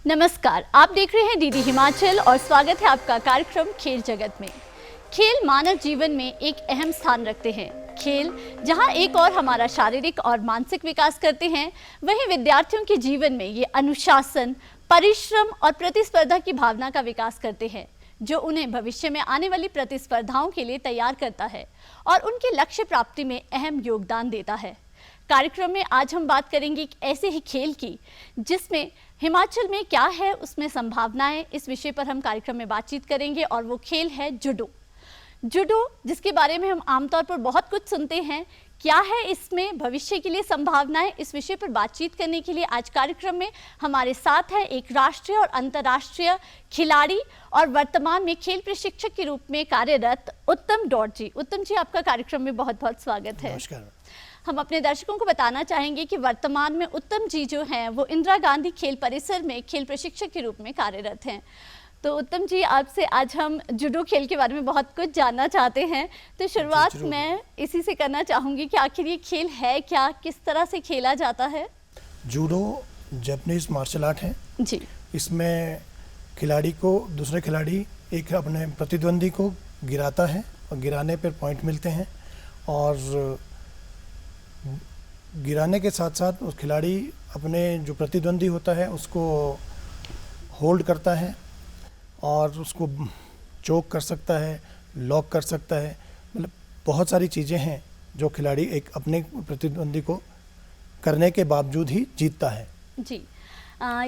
नमस्कार, आप देख रहे हैं डीडी हिमाचल और स्वागत है आपका कार्यक्रम खेल जगत में। खेल मानव जीवन में एक अहम स्थान रखते हैं। खेल जहां एक और हमारा शारीरिक और मानसिक विकास करते हैं, वहीं विद्यार्थियों के जीवन में ये अनुशासन, परिश्रम और प्रतिस्पर्धा की भावना का विकास करते हैं, जो उन्हें भविष्य में आने वाली प्रतिस्पर्धाओं के लिए तैयार करता है और उनके लक्ष्य प्राप्ति में अहम योगदान देता है। कार्यक्रम में आज हम बात करेंगे एक ऐसे ही खेल की जिसमें हिमाचल में क्या है उसमें संभावनाएं, इस विषय पर हम कार्यक्रम में बातचीत करेंगे और वो खेल है जूडो। जूडो जिसके बारे में हम आमतौर पर बहुत कुछ सुनते हैं, क्या है इसमें भविष्य के लिए संभावनाएं, इस विषय पर बातचीत करने के लिए आज कार्यक्रम में हमारे साथ है एक राष्ट्रीय और अंतर्राष्ट्रीय खिलाड़ी और वर्तमान में खेल प्रशिक्षक के रूप में कार्यरत उत्तम डॉट जी। उत्तम जी, आपका कार्यक्रम में बहुत बहुत स्वागत है। नमस्कार। हम अपने दर्शकों को बताना चाहेंगे कि वर्तमान में उत्तम जी जो हैं वो इंदिरा गांधी खेल परिसर में खेल प्रशिक्षक के रूप में कार्यरत हैं। तो उत्तम जी, आपसे आज हम जूडो खेल के बारे में बहुत कुछ जानना चाहते हैं। तो शुरुआत मैं इसी से करना चाहूँगी कि आखिर ये खेल है क्या, किस तरह से खेला जाता है? जूडो जापानीज मार्शल आर्ट है जी। इसमें खिलाड़ी को दूसरे खिलाड़ी एक अपने प्रतिद्वंदी को गिराता है और गिराने पर पॉइंट मिलते हैं, और गिराने के साथ साथ उस खिलाड़ी अपने जो प्रतिद्वंदी होता है उसको होल्ड करता है और उसको चोक कर सकता है, लॉक कर सकता है। मतलब बहुत सारी चीज़ें हैं जो खिलाड़ी एक अपने प्रतिद्वंदी को करने के बावजूद ही जीतता है। जी।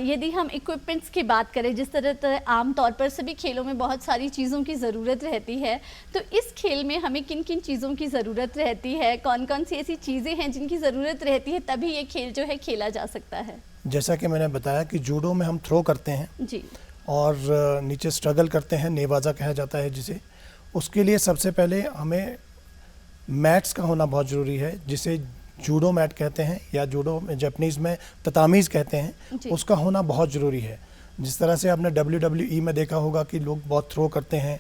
यदि हम इक्विपमेंट्स की बात करें, जिस तरह आमतौर पर सभी खेलों में बहुत सारी चीज़ों की ज़रूरत रहती है, तो इस खेल में हमें किन किन चीज़ों की ज़रूरत रहती है, कौन कौन सी ऐसी चीज़ें हैं जिनकी ज़रूरत रहती है तभी ये खेल जो है खेला जा सकता है? जैसा कि मैंने बताया कि जूडो में हम थ्रो करते हैं जी। और नीचे स्ट्रगल करते हैं, नेवाजा कहा जाता है जिसे। उसके लिए सबसे पहले हमें मैट्स का होना बहुत ज़रूरी है, जिसे जूडो मैट कहते हैं या जूडो में जापानीज़ में ततामीज़ कहते हैं, उसका होना बहुत ज़रूरी है। जिस तरह से आपने WWE में देखा होगा कि लोग बहुत थ्रो करते हैं।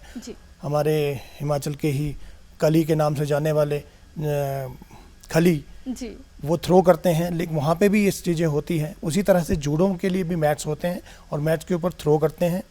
हमारे हिमाचल के ही कली के नाम से जाने वाले खली जी, वो थ्रो करते हैं, लेकिन वहाँ पे भी ये चीज़ें होती हैं। उसी तरह से जूडो के लिए भी मैट्स होते हैं और मैट्स के ऊपर थ्रो करते हैं,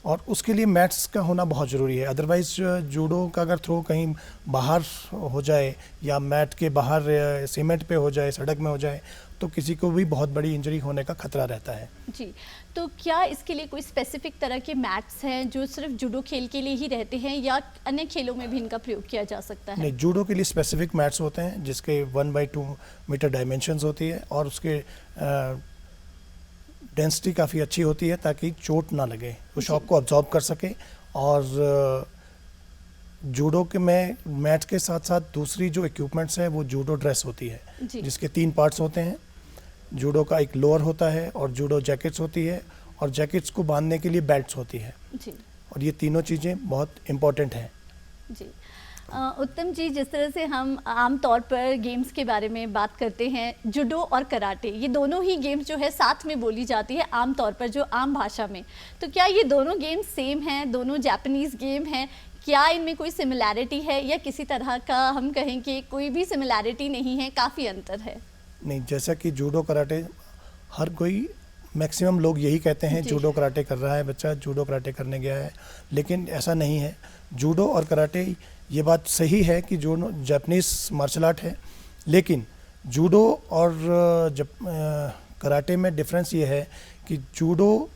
और उसके लिए मैट्स का होना बहुत ज़रूरी है। अदरवाइज़ जूडो का अगर थ्रो कहीं बाहर हो जाए या मैट के बाहर सीमेंट पे हो जाए, सड़क में हो जाए, तो किसी को भी बहुत बड़ी इंजरी होने का खतरा रहता है। जी। तो क्या इसके लिए कोई स्पेसिफिक तरह के मैट्स हैं जो सिर्फ जूडो खेल के लिए ही रहते हैं या अन्य खेलों में भी इनका प्रयोग किया जा सकता है? नहीं, जूडो के लिए स्पेसिफिक मैट्स होते हैं जिसके 1/2 मीटर डायमेंशंस होती है, और उसके डेंसिटी काफ़ी अच्छी होती है ताकि चोट ना लगे, वो शॉक को अब्जॉर्ब कर सके। और जूडो के में मैट के साथ साथ दूसरी जो इक्विपमेंट्स है वो जूडो ड्रेस होती है, जिसके 3 पार्ट्स होते हैं। जूडो का एक लोअर होता है और जूडो जैकेट्स होती है, और जैकेट्स को बांधने के लिए बेल्ट्स होती है जी। और ये तीनों चीज़ें बहुत इम्पोर्टेंट हैं। जी। उत्तम जी, जिस तरह से हम आमतौर पर गेम्स के बारे में बात करते हैं, जूडो और कराटे ये दोनों ही गेम्स जो है साथ में बोली जाती है आमतौर पर, जो आम भाषा में। तो क्या ये दोनों गेम्स सेम हैं, दोनों जापानीज़ गेम हैं? क्या इनमें कोई सिमिलैरिटी है या किसी तरह का हम कहें कि कोई भी सिमिलैरिटी नहीं है, काफ़ी अंतर है? नहीं, जैसा कि जूडो कराटे हर कोई मैक्सिमम लोग यही कहते हैं जूडो कराटे कर रहा है बच्चा, जूडो कराटे करने गया है, लेकिन ऐसा नहीं है। जूडो और कराटे, ये बात सही है कि जो जापानीज़ मार्शल आर्ट है, लेकिन जूडो और कराटे में डिफरेंस ये है कि जूडो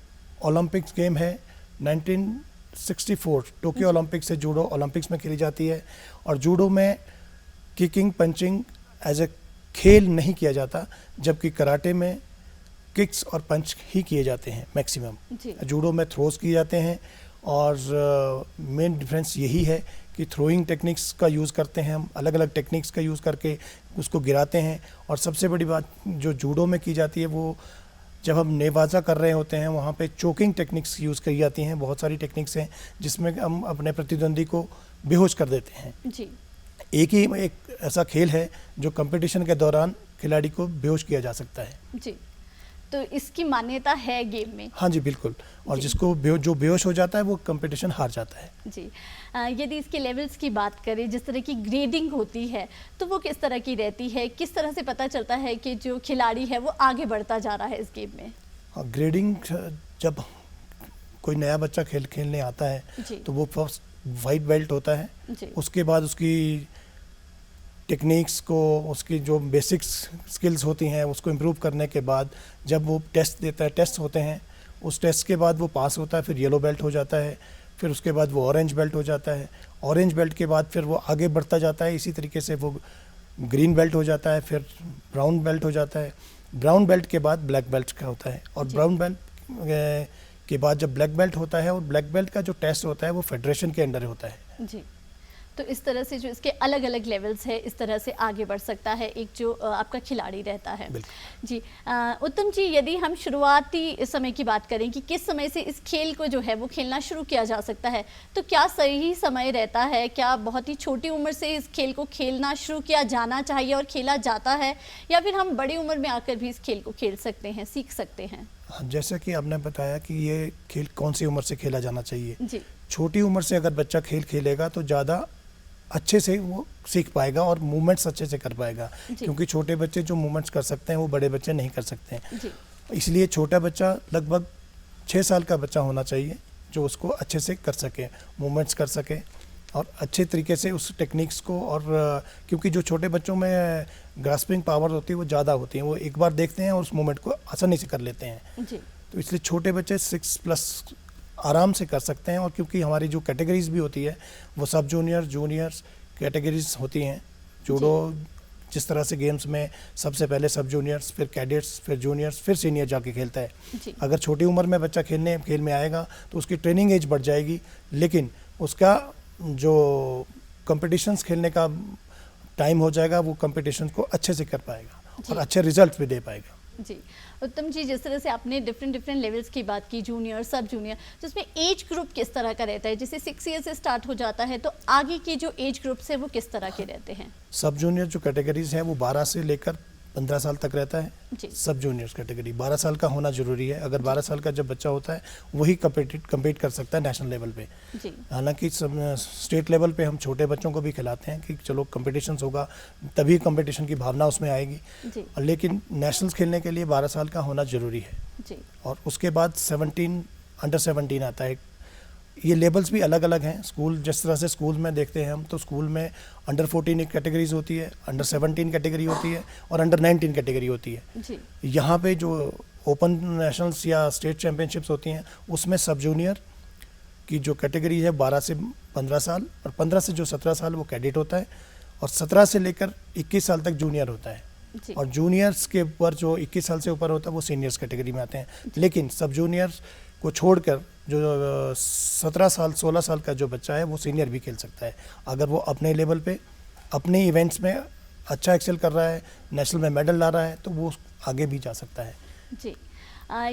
ओलंपिक्स गेम है। 1964 टोक्यो ओलंपिक से जूडो ओलंपिक्स में खेली जाती है, और जूडो में किकिंग पंचिंग एज ए खेल नहीं किया जाता, जबकि कराटे में किक्स और पंच ही किए जाते हैं मैक्सिमम। जूडो में थ्रोज किए जाते हैं, और मेन डिफरेंस यही है कि थ्रोइंग टेक्निक्स का यूज़ करते हैं हम, अलग अलग टेक्निक्स का यूज़ करके उसको गिराते हैं। और सबसे बड़ी बात जो जूडो में की जाती है, वो जब हम नेवाजा कर रहे होते हैं वहाँ पे चोकिंग टेक्निक्स यूज़ की जाती हैं। बहुत सारी टेक्निक्स हैं जिसमें हम अपने प्रतिद्वंदी को बेहोश कर देते हैं। जी। एक ऐसा खेल है जो कंपटीशन के दौरान खिलाड़ी को बेहोश किया जा सकता है। जी। तो इसकी मान्यता है गेम में? हाँ जी, बिल्कुल। और जिसको जो बेहोश हो जाता है वो कंपटीशन हार जाता है। जी। यदि इसके लेवल्स की बात करें, जिस तरह की ग्रेडिंग होती है, तो वो किस तरह की रहती है? किस तरह से पता चलता है कि जो खिलाड़ी है वो आगे बढ़ता जा रहा है इस गेम में? ग्रेडिंग जब कोई नया बच्चा खेलने आता है जी। तो वो फर्स्ट वाइट बेल्ट होता है। जी। उसके बाद उसकी टेक्निक्स को, उसकी जो बेसिक्स स्किल्स होती हैं उसको इम्प्रूव करने के बाद जब वो टेस्ट देता है, टेस्ट होते हैं, उस टेस्ट के बाद वो पास होता है, फिर येलो बेल्ट हो जाता है, फिर उसके बाद वो ऑरेंज बेल्ट हो जाता है, ऑरेंज बेल्ट के बाद फिर वो आगे बढ़ता जाता है, इसी तरीके से वो ग्रीन बेल्ट हो जाता है, फिर ब्राउन बेल्ट हो जाता है, ब्राउन बेल्ट के बाद ब्लैक बेल्ट का होता है, और ब्राउन बेल्ट के बाद जब ब्लैक बेल्ट होता है, और ब्लैक बेल्ट का जो टेस्ट होता है वो फेडरेशन के अंडर होता है। जी। तो इस तरह से जो इसके अलग अलग लेवल्स है, इस तरह से आगे बढ़ सकता है एक जो आपका खिलाड़ी रहता है। जी। उत्तम जी, यदि हम शुरुआती समय की बात करें कि किस समय से इस खेल को जो है वो खेलना शुरू किया जा सकता है, तो क्या सही समय रहता है? क्या बहुत ही छोटी उम्र से इस खेल को खेलना शुरू किया जाना चाहिए और खेला जाता है, या फिर हम बड़ी उम्र में आकर भी इस खेल को खेल सकते हैं, सीख सकते हैं? जैसा कि आपने बताया कि ये खेल कौन सी उम्र से खेला जाना चाहिए। जी। छोटी उम्र से अगर बच्चा खेल खेलेगा तो ज़्यादा अच्छे से वो सीख पाएगा और मूवमेंट्स अच्छे से कर पाएगा, क्योंकि छोटे बच्चे जो मूवमेंट्स कर सकते हैं वो बड़े बच्चे नहीं कर सकते हैं। जी। इसलिए छोटा बच्चा लगभग 6 साल का बच्चा होना चाहिए जो उसको अच्छे से कर सके, मूवमेंट्स कर सके और अच्छे तरीके से उस टेक्निक्स को, और क्योंकि जो छोटे बच्चों में ग्रास्पिंग पावर होती है वो ज़्यादा होती है, वो एक बार देखते हैं और उस मूवमेंट को आसानी से कर लेते हैं। जी। तो इसलिए छोटे बच्चे 6+ आराम से कर सकते हैं। और क्योंकि हमारी जो कैटेगरीज भी होती है वो सब जूनियर, जूनियर्स कैटेगरीज होती हैं। जूडो जिस तरह से गेम्स में सबसे पहले सब जूनियर्स, फिर कैडेट्स, फिर जूनियर्स, फिर सीनियर जाके खेलता है। जी। अगर छोटी उम्र में बच्चा खेल में आएगा तो उसकी ट्रेनिंग एज बढ़ जाएगी, लेकिन उसका जो कंपटीशंस खेलने का टाइम हो जाएगा वो कंपटीशन को अच्छे से कर पाएगा और अच्छे रिजल्ट भी दे पाएगा। जी। उत्तम जी, जिस तरह से आपने डिफरेंट लेवल्स की बात की, जूनियर, सब जूनियर, तो उसमें एज ग्रुप किस तरह का रहता है? जैसे 6 ईयर से स्टार्ट हो जाता है तो आगे के जो एज ग्रुप्स है वो किस तरह के रहते हैं? सब जूनियर जो कैटेगरीज हैं वो 12 से लेकर 15 साल तक रहता है। जी। सब जूनियर्स कैटेगरी 12 साल का होना जरूरी है। अगर 12 साल का जब बच्चा होता है वही कम्पीट कर सकता है नेशनल लेवल पे। जी। हालांकि स्टेट लेवल पे हम छोटे बच्चों को भी खिलाते हैं कि चलो कंपटीशंस होगा तभी कंपटीशन की भावना उसमें आएगी। जी। लेकिन नेशनल्स खेलने के लिए 12 साल का होना ज़रूरी है। जी। और उसके बाद 17 अंडर 17 आता है। ये लेवल्स भी अलग अलग हैं। स्कूल जिस तरह से स्कूल में देखते हैं हम, तो स्कूल में अंडर 14 एक कैटेगरीज होती है, अंडर 17 कैटेगरी होती है और अंडर 19 कैटेगरी होती है। जी। यहाँ पे जो ओपन नेशनल्स या स्टेट चैम्पियनशिप्स होती हैं उसमें सब जूनियर की जो कैटेगरी है 12 से 15 साल, और 15 से जो 17 साल वो कैडेट होता है, और 17 से लेकर 21 साल तक जूनियर होता है। जी। और जूनियर्स के ऊपर जो 21 साल से ऊपर होता है वो सीनियर्स कैटेगरी में आते हैं। लेकिन सब जूनियर्स को छोड़कर जो 17 साल 16 साल का जो बच्चा है वो सीनियर भी खेल सकता है। अगर वो अपने लेवल पे अपने इवेंट्स में अच्छा एक्सेल कर रहा है, नेशनल में मेडल ला रहा है, तो वो आगे भी जा सकता है। जी।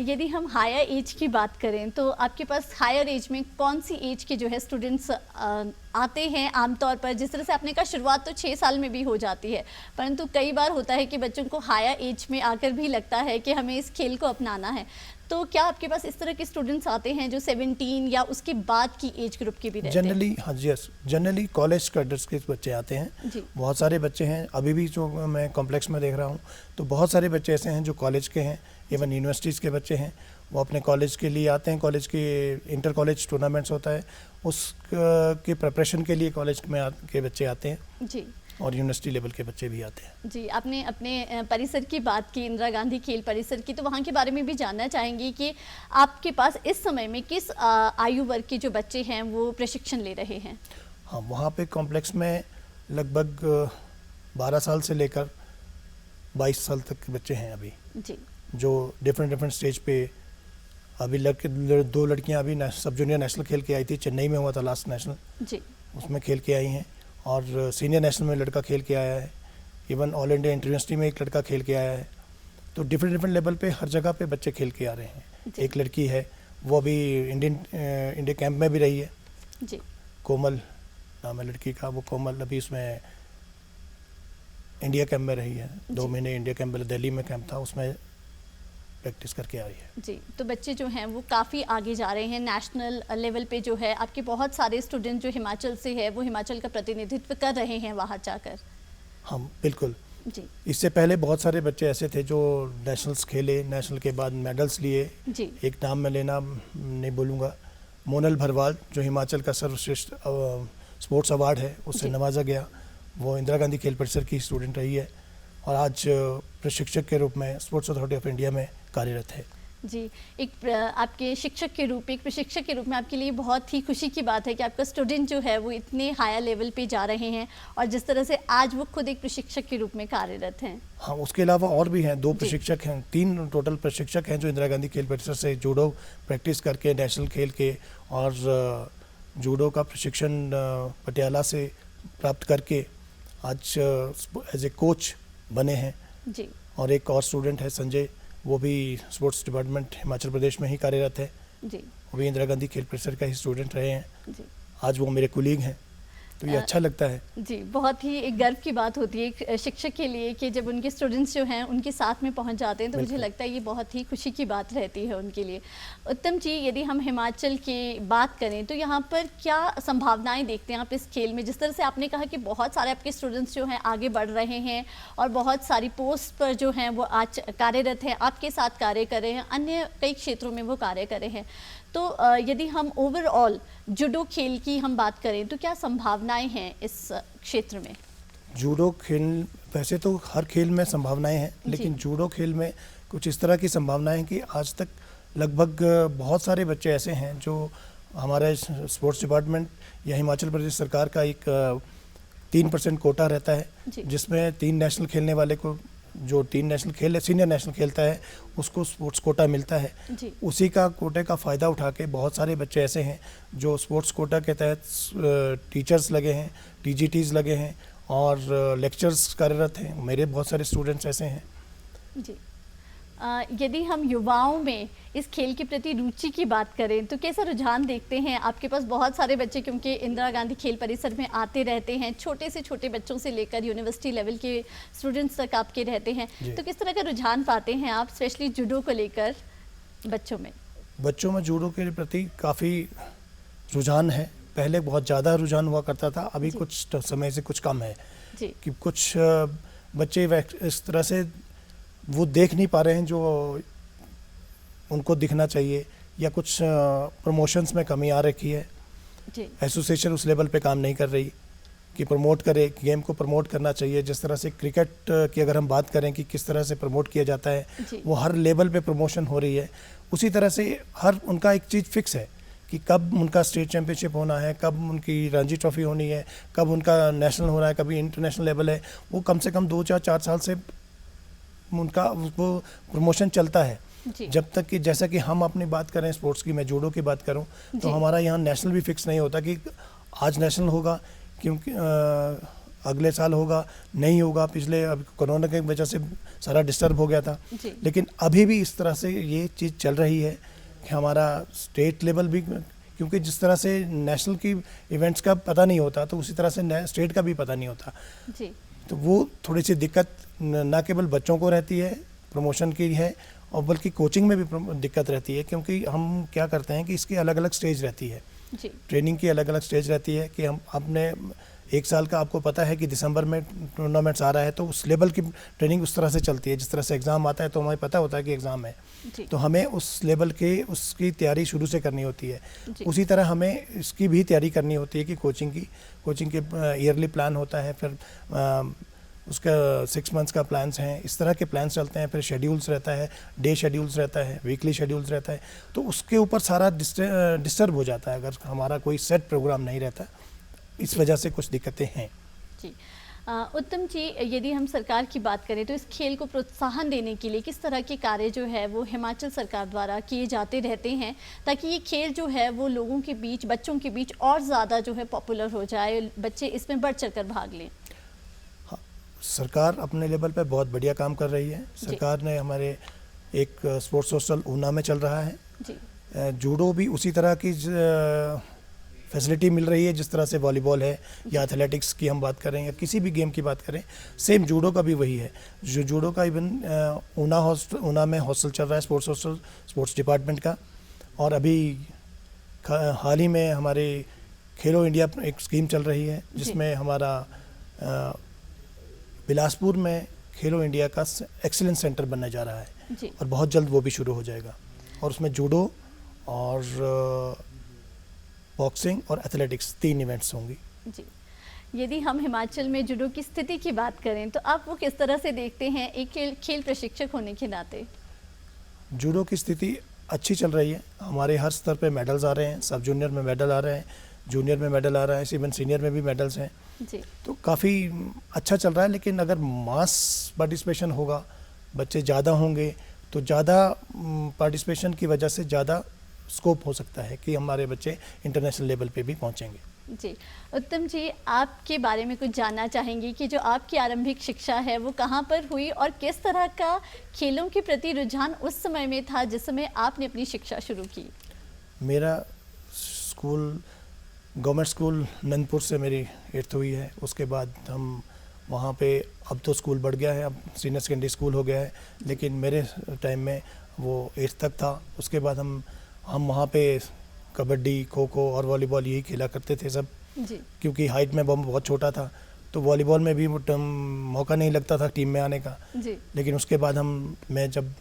यदि हम हायर एज की बात करें तो आपके पास हायर एज में कौन सी एज के जो है स्टूडेंट्स आते हैं आमतौर पर? जिस तरह से आपने कहा शुरुआत तो 6 साल में भी हो जाती है, परंतु कई बार होता है कि बच्चों को हायर एज में आकर भी लगता है कि हमें इस खेल को अपनाना है। तो क्या आपके पास इस तरह के स्टूडेंट्स आते हैं जो 17 या उसके बाद की एज ग्रुप के भी रहते हैं? जनरली हाँ जी, यस, जनरली कॉलेज कैडेट्स के बच्चे आते हैं। जी। बहुत सारे बच्चे हैं, अभी भी जो मैं कॉम्प्लेक्स में देख रहा हूँ तो बहुत सारे बच्चे ऐसे हैं जो कॉलेज के हैं, इवन यूनिवर्सिटीज़ के बच्चे हैं। वो अपने कॉलेज के लिए आते हैं, कॉलेज के इंटर कॉलेज टूर्नामेंट्स होता है उस के प्रिपरेशन के लिए कॉलेज में के बच्चे आते हैं। जी। और यूनिवर्सिटी लेवल के बच्चे भी आते हैं। जी, आपने अपने परिसर की बात की, इंदिरा गांधी खेल परिसर की, तो वहाँ के बारे में भी जानना चाहेंगी कि आपके पास इस समय में किस आयु वर्ग के जो बच्चे हैं वो प्रशिक्षण ले रहे हैं? हाँ, वहाँ पे कॉम्प्लेक्स में लगभग 12 साल से लेकर 22 साल तक के बच्चे हैं अभी। जी। जो डिफरेंट स्टेज पे अभी दो लड़कियाँ अभी सब जूनियर नेशनल खेल के आई थी, चेन्नई में हुआ था लास्ट नेशनल। जी। उसमें खेल के आई हैं, और सीनियर नेशनल में लड़का खेल के आया है, इवन ऑल इंडिया यूनिवर्सिटी में एक लड़का खेल के आया है। तो डिफरेंट लेवल पे हर जगह पे बच्चे खेल के आ रहे हैं। एक लड़की है वो अभी इंडिया कैंप में भी रही है। जी। कोमल नाम है लड़की का, वो कोमल अभी उसमें इंडिया कैंप में रही है। 2 महीने इंडिया कैंप में, दिल्ली में कैंप था, उसमें प्रैक्टिस करके आ रही है। जी। तो बच्चे जो हैं वो काफ़ी आगे जा रहे हैं नेशनल लेवल पे। जो है आपके बहुत सारे स्टूडेंट जो हिमाचल से है वो हिमाचल का प्रतिनिधित्व कर रहे हैं वहाँ जाकर। हाँ बिल्कुल, जी इससे पहले बहुत सारे बच्चे ऐसे थे जो नेशनल्स खेले, नेशनल के बाद मेडल्स लिए। जी एक नाम मैं लेना नहीं बोलूँगा, मोनल भरवाल, जो हिमाचल का सर्वश्रेष्ठ स्पोर्ट्स अवार्ड है उससे जी। नवाजा गया। वो इंदिरा गांधी खेल परिसर की स्टूडेंट रही है और आज प्रशिक्षक के रूप में स्पोर्ट्स अथॉरिटी ऑफ इंडिया में कार्यरत है। जी, आपके शिक्षक के रूप में, एक प्रशिक्षक के रूप में आपके लिए बहुत ही खुशी की बात है कि आपका स्टूडेंट जो है वो इतने हायर लेवल पे जा रहे हैं और जिस तरह से आज वो खुद एक प्रशिक्षक के रूप में कार्यरत हैं। हाँ, उसके अलावा और भी हैं, 2 जी। प्रशिक्षक हैं, 3 टोटल प्रशिक्षक हैं जो इंदिरा गांधी खेल परिसर से जूडो प्रैक्टिस करके नेशनल खेल के और जूडो का प्रशिक्षण पटियाला से प्राप्त करके आज एज ए कोच बने हैं। जी और एक और स्टूडेंट है संजय, वो भी स्पोर्ट्स डिपार्टमेंट हिमाचल प्रदेश में ही कार्यरत है। जी वो भी इंदिरा गांधी खेल परिसर का ही स्टूडेंट रहे हैं। जी आज वो मेरे कुलीग हैं, तो ये अच्छा लगता है। जी, बहुत ही एक गर्व की बात होती है एक शिक्षक के लिए कि जब उनके स्टूडेंट्स जो हैं उनके साथ में पहुंच जाते हैं तो मुझे बिल्कुल। लगता है ये बहुत ही खुशी की बात रहती है उनके लिए। उत्तम जी, यदि हम हिमाचल की बात करें तो यहाँ पर क्या संभावनाएं देखते हैं आप इस खेल में? जिस तरह से आपने कहा कि बहुत सारे आपके स्टूडेंट्स जो हैं आगे बढ़ रहे हैं और बहुत सारी पोस्ट पर जो हैं वो आज कार्यरत हैं, आपके साथ कार्य कर रहे हैं, अन्य कई क्षेत्रों में वो कार्य कर रहे हैं। तो यदि हम ओवरऑल जूडो खेल की हम बात करें तो क्या संभावनाएं हैं इस क्षेत्र में? जूडो खेल, वैसे तो हर खेल में संभावनाएं हैं, लेकिन जूडो खेल में कुछ इस तरह की संभावनाएं हैं कि आज तक लगभग बहुत सारे बच्चे ऐसे हैं जो हमारे स्पोर्ट्स डिपार्टमेंट या हिमाचल प्रदेश सरकार का एक 3% कोटा रहता है, जी। जिसमें 3 नेशनल खेलने वाले को, जो 3 नेशनल खेल सीनियर नेशनल खेलता है उसको स्पोर्ट्स कोटा मिलता है। जी उसी का कोटे का फ़ायदा उठा के बहुत सारे बच्चे ऐसे हैं जो स्पोर्ट्स कोटा के तहत टीचर्स लगे हैं, टीजीटीज़ लगे हैं और लेक्चर्स कार्यरत हैं। मेरे बहुत सारे स्टूडेंट्स ऐसे हैं। जी। यदि हम युवाओं में इस खेल के प्रति रुचि की बात करें तो कैसा रुझान देखते हैं? आपके पास बहुत सारे बच्चे क्योंकि इंदिरा गांधी खेल परिसर में आते रहते हैं, छोटे से छोटे बच्चों से लेकर यूनिवर्सिटी लेवल के स्टूडेंट्स तक आपके रहते हैं, जी। तो किस तरह का रुझान पाते हैं आप स्पेशली जूडो को लेकर बच्चों में? बच्चों में जूडो के प्रति काफ़ी रुझान है। पहले बहुत ज़्यादा रुझान हुआ करता था, अभी जी। कुछ समय से कुछ कम है जी कि कुछ बच्चे इस तरह से वो देख नहीं पा रहे हैं जो उनको दिखना चाहिए, या कुछ प्रमोशंस में कमी आ रखी है। जी एसोसिएशन उस लेवल पे काम नहीं कर रही कि प्रमोट करे, गेम को प्रमोट करना चाहिए। जिस तरह से क्रिकेट की अगर हम बात करें कि किस तरह से प्रमोट किया जाता है, जी। वो हर लेवल पे प्रमोशन हो रही है। उसी तरह से हर उनका एक चीज़ फिक्स है कि कब उनका स्टेट चैम्पियनशिप होना है, कब उनकी रणजी ट्रॉफी होनी है, कब उनका नेशनल होना है, कभी इंटरनेशनल लेवल है। वो कम से कम 2-4 साल से उनका वो प्रमोशन चलता है। जी जब तक कि, जैसा कि हम अपनी बात करें स्पोर्ट्स की, मैं जूडो की बात करूं तो जी। हमारा यहाँ नेशनल भी फिक्स नहीं होता कि आज नेशनल होगा, क्योंकि अगले साल होगा, नहीं होगा। पिछले अब कोरोना की वजह से सारा डिस्टर्ब हो गया था, जी लेकिन अभी भी इस तरह से ये चीज़ चल रही है कि हमारा स्टेट लेवल भी, क्योंकि जिस तरह से नेशनल की इवेंट्स का पता नहीं होता तो उसी तरह से स्टेट का भी पता नहीं होता। जी तो वो थोड़ी सी दिक्कत ना केवल बच्चों को रहती है प्रमोशन की है, और बल्कि कोचिंग में भी दिक्कत रहती है, क्योंकि हम क्या करते हैं कि इसकी अलग अलग स्टेज रहती है। जी ट्रेनिंग की अलग अलग स्टेज रहती है कि हम अपने 1 साल का, आपको पता है कि दिसंबर में टूर्नामेंट्स आ रहा है, तो उस लेवल की ट्रेनिंग उस तरह से चलती है। जिस तरह से एग्ज़ाम आता है तो हमें पता होता है कि एग्ज़ाम है, जी तो हमें उस लेवल के उसकी तैयारी शुरू से करनी होती है। जी। उसी तरह हमें इसकी भी तैयारी करनी होती है कि कोचिंग के ईयरली प्लान होता है, फिर उसका 6 मंथ्स का प्लान्स हैं, इस तरह के प्लान्स चलते हैं। फिर शेड्यूल्स रहता है, डे शेड्यूल्स रहता है, वीकली शेड्यूल्स रहता है, तो उसके ऊपर सारा डिस्टर्ब हो जाता है अगर हमारा कोई सेट प्रोग्राम नहीं रहता। इस वजह से कुछ दिक्कतें हैं। जी उत्तम जी, यदि हम सरकार की बात करें तो इस खेल को प्रोत्साहन देने के लिए किस तरह के कार्य जो है वो हिमाचल सरकार द्वारा किए जाते रहते हैं ताकि ये खेल जो है वो लोगों के बीच, बच्चों के बीच और ज़्यादा जो है पॉपुलर हो जाए, बच्चे इसमें बढ़ चढ़ कर भाग लें? हाँ, सरकार अपने लेवल पे बहुत बढ़िया काम कर रही है। सरकार ने हमारे एक स्पोर्ट्स हॉस्टल ऊना में चल रहा है। जी जूडो भी उसी तरह की फैसिलिटी मिल रही है जिस तरह से वॉलीबॉल है, या एथलेटिक्स की हम बात करें, या किसी भी गेम की बात करें, सेम जूडो का भी वही है। जो जूडो का इवन ऊना में हॉस्टल चल रहा है, स्पोर्ट्स हॉस्टल, स्पोर्ट्स डिपार्टमेंट का। और अभी हाल ही में हमारे खेलो इंडिया एक स्कीम चल रही है जिसमें हमारा बिलासपुर में खेलो इंडिया का एक्सीलेंस सेंटर बनने जा रहा है जी और बहुत जल्द वो भी शुरू हो जाएगा। और उसमें जूडो और बॉक्सिंग और एथलेटिक्स 3 इवेंट्स होंगी। जी। यदि हम हिमाचल में जूडो की स्थिति की बात करें तो आप वो किस तरह से देखते हैं एक खेल प्रशिक्षक होने के नाते? जूडो की स्थिति अच्छी चल रही है, हमारे हर स्तर पे मेडल्स आ रहे हैं, सब जूनियर में मेडल आ रहे हैं, जूनियर में मेडल आ रहा है, इवन सीनियर में भी मेडल्स हैं। जी तो काफ़ी अच्छा चल रहा है। लेकिन अगर मास पार्टिसिपेशन होगा, बच्चे ज़्यादा होंगे, तो ज़्यादा पार्टिसिपेशन की वजह से ज़्यादा स्कोप हो सकता है कि हमारे बच्चे इंटरनेशनल लेवल पे भी पहुंचेंगे। जी। उत्तम जी, आपके बारे में कुछ जानना चाहेंगे कि जो आपकी आरंभिक शिक्षा है वो कहाँ पर हुई और किस तरह का खेलों के प्रति रुझान उस समय में था जिस समय आपने अपनी शिक्षा शुरू की? मेरा स्कूल गवर्नमेंट स्कूल नंदपुर से मेरी 8th हुई है। उसके बाद हम वहाँ पे, अब तो स्कूल बढ़ गया है, अब सीनियर सेकेंडरी स्कूल हो गया है, लेकिन मेरे टाइम में वो 8th तक था। उसके बाद हम वहाँ पे कबड्डी, खो खो और वॉलीबॉल यही खेला करते थे सब। जी क्योंकि हाइट में बहुत छोटा था, तो वॉलीबॉल में भी मौका नहीं लगता था टीम में आने का। जी लेकिन उसके बाद मैं जब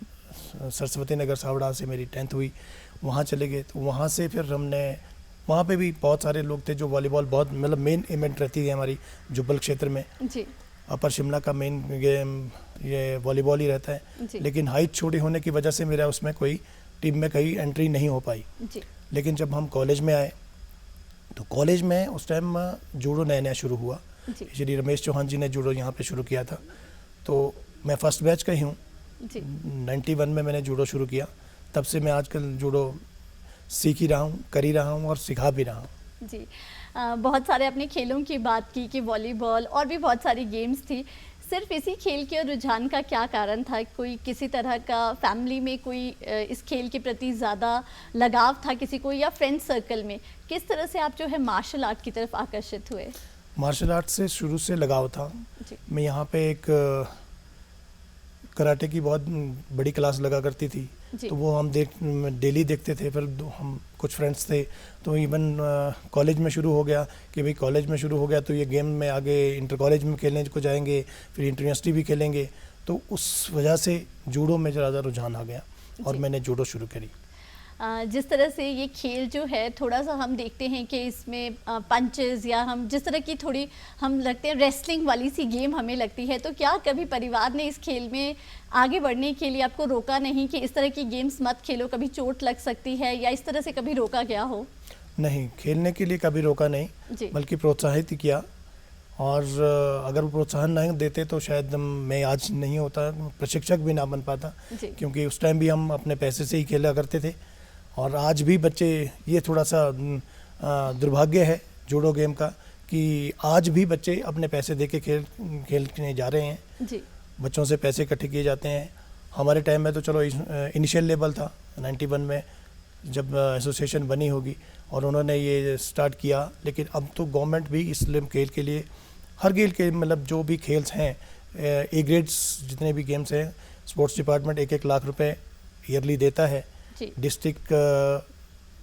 सरस्वती नगर सावड़ा से मेरी 10th हुई, वहाँ चले गए। तो वहाँ से फिर हमने, वहाँ पे भी बहुत सारे लोग थे जो वॉलीबॉल बहुत, मतलब मेन इवेंट रहती है हमारी जुब्बल क्षेत्र में। जी अपर शिमला का मेन गेम ये वॉलीबॉल ही रहता है। जी लेकिन हाइट छोटी होने की वजह से मेरा उसमें कोई टीम में कहीं एंट्री नहीं हो पाई। जी लेकिन जब हम कॉलेज में आए तो कॉलेज में उस टाइम जूडो नया नया शुरू हुआ। जी श्री रमेश चौहान जी ने जूडो यहाँ पे शुरू किया था, तो मैं फर्स्ट बैच का ही हूँ। जी 91 में मैंने जूडो शुरू किया। तब से मैं आजकल जूडो सीख ही रहा हूँ, कर ही रहा हूँ और सिखा भी रहा हूँ। जी। बहुत सारे अपने खेलों की बात की कि वॉलीबॉल और भी बहुत सारी गेम्स थी। सिर्फ इसी खेल के रुझान का क्या कारण था? कोई किसी तरह का फैमिली में कोई इस खेल के प्रति ज़्यादा लगाव था किसी को, या फ्रेंड सर्कल में किस तरह से आप जो है मार्शल आर्ट की तरफ आकर्षित हुए? मार्शल आर्ट से शुरू से लगाव था। जी मैं यहाँ पे एक कराटे की बहुत बड़ी क्लास लगा करती थी, जी तो वो हम डेली देखते थे। फिर हम कुछ फ्रेंड्स थे, तो इवन कॉलेज में शुरू हो गया कि भाई कॉलेज में शुरू हो गया तो ये गेम में आगे इंटर कॉलेज में खेलने को जाएंगे, फिर इंटर यूनिवर्सिटी भी खेलेंगे। तो उस वजह से जूडो में ज़्यादा रुझान आ गया और जी। मैंने जूडो शुरू करी। जिस तरह से ये खेल जो है थोड़ा सा हम देखते हैं कि इसमें पंचेस या हम जिस तरह की थोड़ी हम लगते हैं रेसलिंग वाली सी गेम हमें लगती है, तो क्या कभी परिवार ने इस खेल में आगे बढ़ने के लिए आपको रोका नहीं कि इस तरह की गेम्स मत खेलो, कभी चोट लग सकती है, या इस तरह से कभी रोका गया हो? नहीं, खेलने के लिए कभी रोका नहीं, जी बल्कि प्रोत्साहित ही किया। और अगर वो प्रोत्साहन नहीं देते तो शायद मैं आज नहीं होता, प्रशिक्षक भी ना बन पाता। जी क्योंकि उस टाइम भी हम अपने पैसे से ही खेला करते थे। और आज भी बच्चे, ये थोड़ा सा दुर्भाग्य है जूडो गेम का कि आज भी बच्चे अपने पैसे दे के खेलने जा रहे हैं। जी बच्चों से पैसे इकट्ठे किए जाते हैं। हमारे टाइम में तो चलो इनिशियल लेवल था 91 में जब एसोसिएशन बनी होगी और उन्होंने ये स्टार्ट किया। लेकिन अब तो गवर्नमेंट भी इस खेल के लिए, हर खेल के, मतलब जो भी खेल्स हैं, ए ग्रेड्स जितने भी गेम्स हैं, स्पोर्ट्स डिपार्टमेंट 1-1 लाख रुपए ईयरली देता है। जी डिस्ट्रिक्ट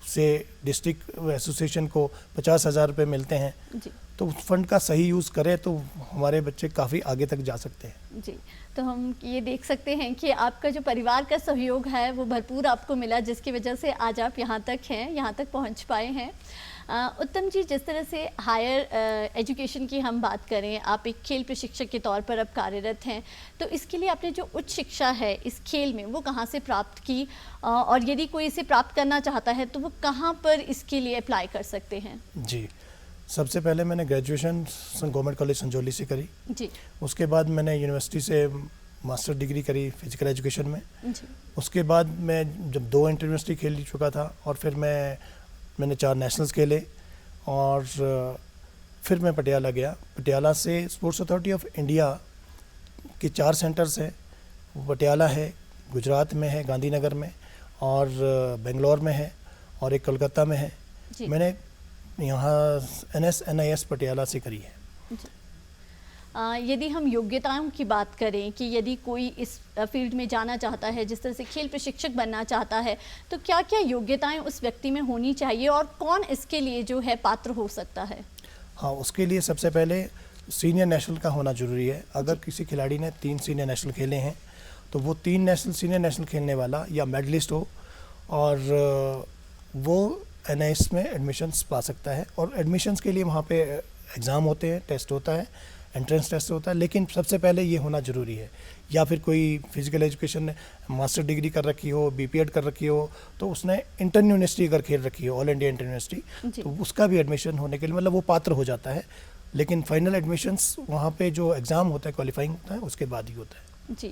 से डिस्ट्रिक्ट एसोसिएशन को 50,000 रुपये मिलते हैं। जी तो उस फंड का सही यूज़ करें तो हमारे बच्चे काफ़ी आगे तक जा सकते हैं। जी। तो हम ये देख सकते हैं कि आपका जो परिवार का सहयोग है वो भरपूर आपको मिला, जिसकी वजह से आज आप यहाँ तक हैं, यहाँ तक पहुँच पाए हैं। उत्तम जी, जिस तरह से हायर एजुकेशन की हम बात करें, आप एक खेल प्रशिक्षक के तौर पर अब कार्यरत हैं, तो इसके लिए आपने जो उच्च शिक्षा है इस खेल में वो कहाँ से प्राप्त की, और यदि कोई इसे प्राप्त करना चाहता है तो वो कहाँ पर इसके लिए अप्लाई कर सकते हैं? जी, सबसे पहले मैंने ग्रेजुएशन गवर्नमेंट कॉलेज संजौली से करी। जी उसके बाद मैंने यूनिवर्सिटी से मास्टर डिग्री करी फिजिकल एजुकेशन में। जी उसके बाद मैं जब 2 इंटर यूनिवर्सिटी खेल चुका था और फिर मैंने 4 नेशनल्स खेले और फिर मैं पटियाला गया। पटियाला से स्पोर्ट्स अथॉरिटी ऑफ इंडिया के 4 सेंटर्स हैं। वो पटियाला है, गुजरात में है गांधीनगर में, और बेंगलोर में है, और एक कोलकाता में है। जी मैंने यहाँ NIS पटियाला से करी है। यदि हम योग्यताओं की बात करें कि यदि कोई इस फील्ड में जाना चाहता है, जिस तरह से खेल प्रशिक्षक बनना चाहता है, तो क्या क्या योग्यताएं उस व्यक्ति में होनी चाहिए और कौन इसके लिए जो है पात्र हो सकता है? हाँ, उसके लिए सबसे पहले सीनियर नेशनल का होना ज़रूरी है। अगर किसी खिलाड़ी ने 3 सीनियर नेशनल खेले हैं तो वो 3 नेशनल सीनियर नेशनल खेलने वाला या मेडलिस्ट हो और वो NIS में एडमिशन्स पा सकता है। और एडमिशन्स के लिए वहाँ पे एग्ज़ाम होते हैं, टेस्ट होता है, एंट्रेंस टेस्ट होता है, लेकिन सबसे पहले ये होना ज़रूरी है। या फिर कोई फिजिकल एजुकेशन ने मास्टर डिग्री कर रखी हो, BPEd कर रखी हो, तो उसने इंटर यूनिवर्सिटी अगर खेल रखी हो, ऑल इंडिया इंटर यूनिवर्सिटी, तो उसका भी एडमिशन होने के लिए मतलब वो पात्र हो जाता है। लेकिन फाइनल एडमिशन्स वहाँ पे जो एग्ज़ाम होता है, क्वालिफाइंग होता है, उसके बाद ही होता है। जी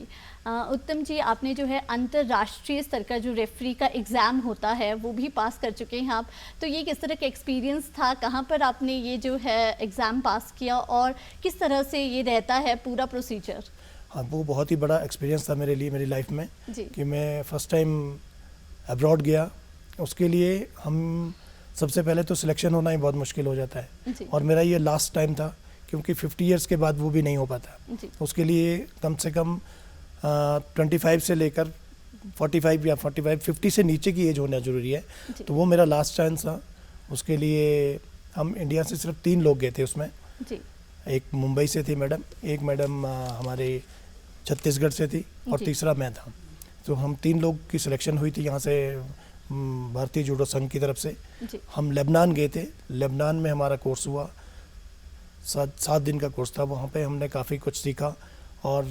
उत्तम जी, आपने जो है अंतर्राष्ट्रीय स्तर का जो रेफरी का एग्ज़ाम होता है वो भी पास कर चुके हैं आप, तो ये किस तरह का एक्सपीरियंस था? कहाँ पर आपने ये जो है एग्ज़ाम पास किया और किस तरह से ये रहता है पूरा प्रोसीजर? हाँ, वो बहुत ही बड़ा एक्सपीरियंस था मेरे लिए, मेरी लाइफ में जी। कि मैं फ़र्स्ट टाइम अब्रॉड गया। उसके लिए हम सबसे पहले तो सिलेक्शन होना ही बहुत मुश्किल हो जाता है जी। और मेरा ये लास्ट टाइम था क्योंकि 50 इयर्स के बाद वो भी नहीं हो पाता। जी। उसके लिए कम से कम 25 से लेकर 45 या 45 50 से नीचे की एज होना ज़रूरी है। तो वो मेरा लास्ट चांस था। उसके लिए हम इंडिया से सिर्फ 3 लोग गए थे उसमें। जी। एक मुंबई से थी मैडम, एक मैडम हमारे छत्तीसगढ़ से थी और तीसरा मैं था। तो हम 3 लोग की सिलेक्शन हुई थी यहाँ से भारतीय जूडो संघ की तरफ से। हम लेबनान गए थे। लेबनान में हमारा कोर्स हुआ, 7 दिन का कोर्स था। वहाँ पे हमने काफ़ी कुछ सीखा और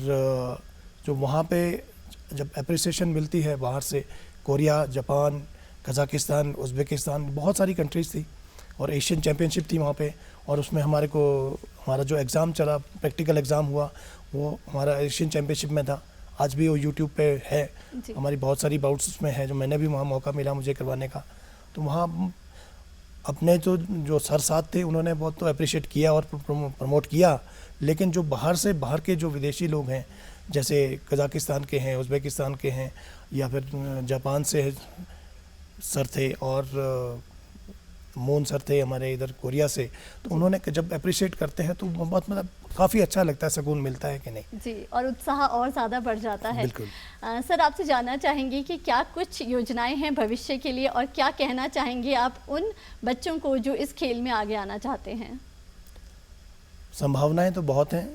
जो वहाँ पे जब अप्रिसिएशन मिलती है बाहर से, कोरिया, जापान, कज़ाकिस्तान, उज़्बेकिस्तान, बहुत सारी कंट्रीज़ थी और एशियन चैम्पियनशिप थी वहाँ पे। और उसमें हमारा जो एग्ज़ाम चला, प्रैक्टिकल एग्ज़ाम हुआ, वो हमारा एशियन चैम्पियनशिप में था। आज भी वो यूट्यूब पे है, हमारी बहुत सारी बाउट्स उसमें है जो मैंने भी वहाँ मौका मिला मुझे करवाने का। तो वहाँ अपने जो सर साथ थे उन्होंने बहुत तो अप्रिशिएट किया और प्रमोट किया, लेकिन जो बाहर के जो विदेशी लोग हैं, जैसे कज़ाकिस्तान के हैं, उज़्बेकिस्तान के हैं या फिर जापान से सर थे और मोन सर थे हमारे इधर कोरिया से, तो उन्होंने जब अप्रिशिएट करते हैं तो बहुत मतलब काफ़ी अच्छा लगता है, सुकून मिलता है कि नहीं। जी, और उत्साह और ज़्यादा बढ़ जाता है। बिल्कुल। सर, आपसे जानना चाहेंगे कि क्या कुछ योजनाएं हैं भविष्य के लिए और क्या कहना चाहेंगे आप उन बच्चों को जो इस खेल में आगे आना चाहते हैं? संभावनाएं तो बहुत हैं।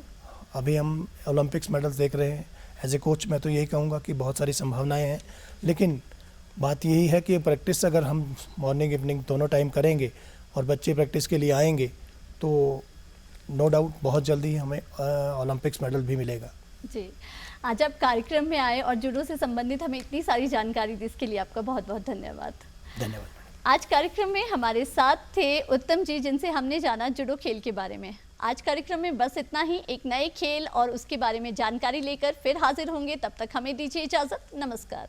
अभी हम ओलंपिक्स मेडल्स देख रहे हैं। एज ए कोच मैं तो यही कहूँगा कि बहुत सारी संभावनाएं हैं, लेकिन बात यही है कि प्रैक्टिस अगर हम मॉर्निंग इवनिंग दोनों टाइम करेंगे और बच्चे प्रैक्टिस के लिए आएंगे तो नो डाउट बहुत जल्दी हमें ओलंपिक्स मेडल भी मिलेगा। जी, आज आप कार्यक्रम में आए और जूडो से संबंधित हमें इतनी सारी जानकारी दी, इसके लिए आपका बहुत बहुत धन्यवाद। धन्यवाद। आज कार्यक्रम में हमारे साथ थे उत्तम जी, जिनसे हमने जाना जूडो खेल के बारे में। आज कार्यक्रम में बस इतना ही। एक नए खेल और उसके बारे में जानकारी लेकर फिर हाजिर होंगे, तब तक हमें दीजिए इजाज़त। नमस्कार।